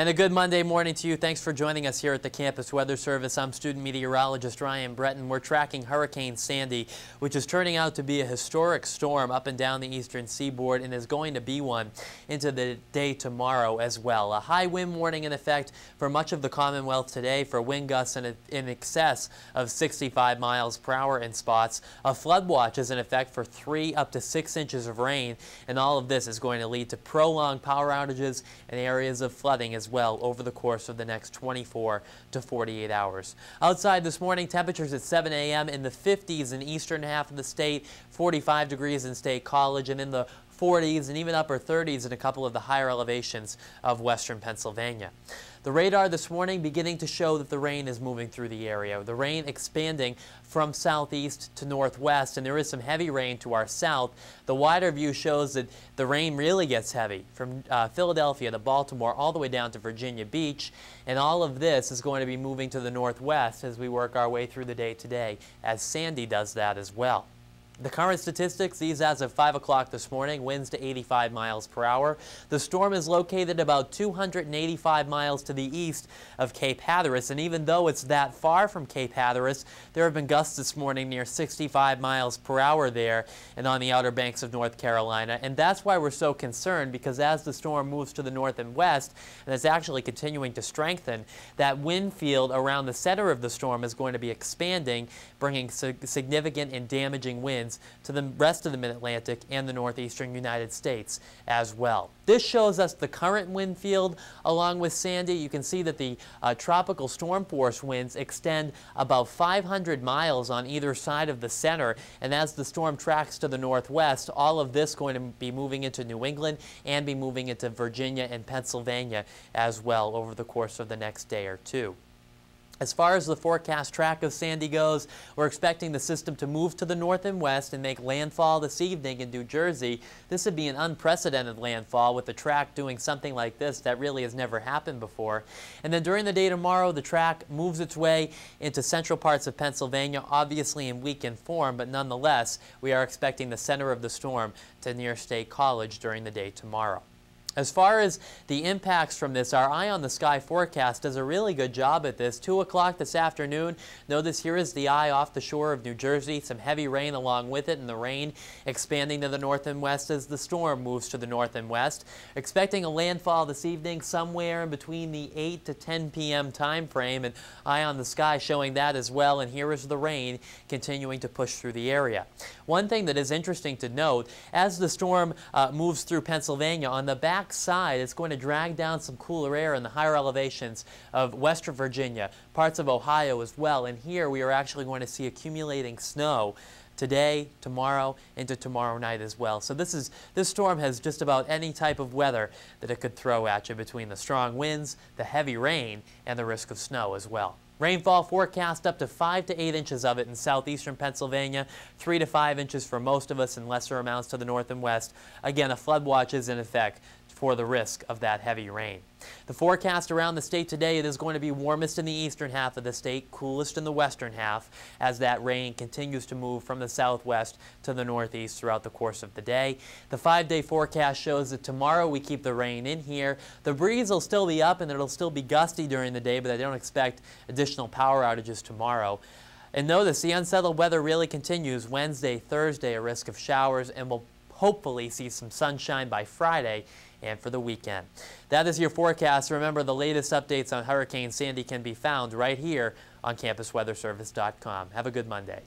And a good Monday morning to you. Thanks for joining us here at the Campus Weather Service. I'm student meteorologist Ryan Breton. We're tracking Hurricane Sandy, which is turning out to be a historic storm up and down the eastern seaboard and is going to be one into the day tomorrow as well. A high wind warning in effect for much of the Commonwealth today for wind gusts in excess of 65 miles per hour in spots. A flood watch is in effect for 3 up to 6 inches of rain, and all of this is going to lead to prolonged power outages and areas of flooding as well over the course of the next 24 to 48 hours. Outside this morning, temperatures at 7 a.m. in the 50s in eastern half of the state, 45 degrees in State College, and in the 40s and even upper 30s in a couple of the higher elevations of western Pennsylvania. The radar this morning beginning to show that the rain is moving through the area. The rain expanding from southeast to northwest, and there is some heavy rain to our south. The wider view shows that the rain really gets heavy from Philadelphia to Baltimore all the way down to Virginia Beach, and all of this is going to be moving to the northwest as we work our way through the day today, as Sandy does that as well. The current statistics, these as of 5 o'clock this morning, winds to 85 miles per hour. The storm is located about 285 miles to the east of Cape Hatteras, and even though it's that far from Cape Hatteras, there have been gusts this morning near 65 miles per hour there and on the Outer Banks of North Carolina, and that's why we're so concerned, because as the storm moves to the north and west, and it's actually continuing to strengthen, that wind field around the center of the storm is going to be expanding, bringing significant and damaging winds to the rest of the mid-Atlantic and the northeastern United States as well. This shows us the current wind field along with Sandy. You can see that the tropical storm force winds extend about 500 miles on either side of the center, and as the storm tracks to the northwest, all of this going to be moving into New England and be moving into Virginia and Pennsylvania as well over the course of the next day or two. As far as the forecast track of Sandy goes, we're expecting the system to move to the north and west and make landfall this evening in New Jersey. This would be an unprecedented landfall, with the track doing something like this that really has never happened before. And then during the day tomorrow, the track moves its way into central parts of Pennsylvania, obviously in weakened form, but nonetheless, we are expecting the center of the storm to near State College during the day tomorrow. As far as the impacts from this, our Eye on the Sky forecast does a really good job at this. 2 o'clock this afternoon, notice here is the eye off the shore of New Jersey, some heavy rain along with it, and the rain expanding to the north and west as the storm moves to the north and west. Expecting a landfall this evening somewhere in between the 8 to 10 p.m. time frame, and Eye on the Sky showing that as well, and here is the rain continuing to push through the area. One thing that is interesting to note, as the storm moves through Pennsylvania, on the back side, it's going to drag down some cooler air in the higher elevations of western Virginia, parts of Ohio as well, and here we are actually going to see accumulating snow today, tomorrow, into tomorrow night as well. So this storm has just about any type of weather that it could throw at you, between the strong winds, the heavy rain, and the risk of snow as well. Rainfall forecast up to 5 to 8 inches of it in southeastern Pennsylvania, 3 to 5 inches for most of us, and lesser amounts to the north and west. Again, a flood watch is in effect for the risk of that heavy rain. The forecast around the state today, it is going to be warmest in the eastern half of the state, coolest in the western half, as that rain continues to move from the southwest to the northeast throughout the course of the day. The 5-day forecast shows that tomorrow we keep the rain in here. The breeze will still be up and it'll still be gusty during the day, but I don't expect additional power outages tomorrow. And notice the unsettled weather really continues Wednesday, Thursday, a risk of showers, and we'll hopefully see some sunshine by Friday and for the weekend. That is your forecast. Remember, the latest updates on Hurricane Sandy can be found right here on campusweatherservice.com. Have a good Monday.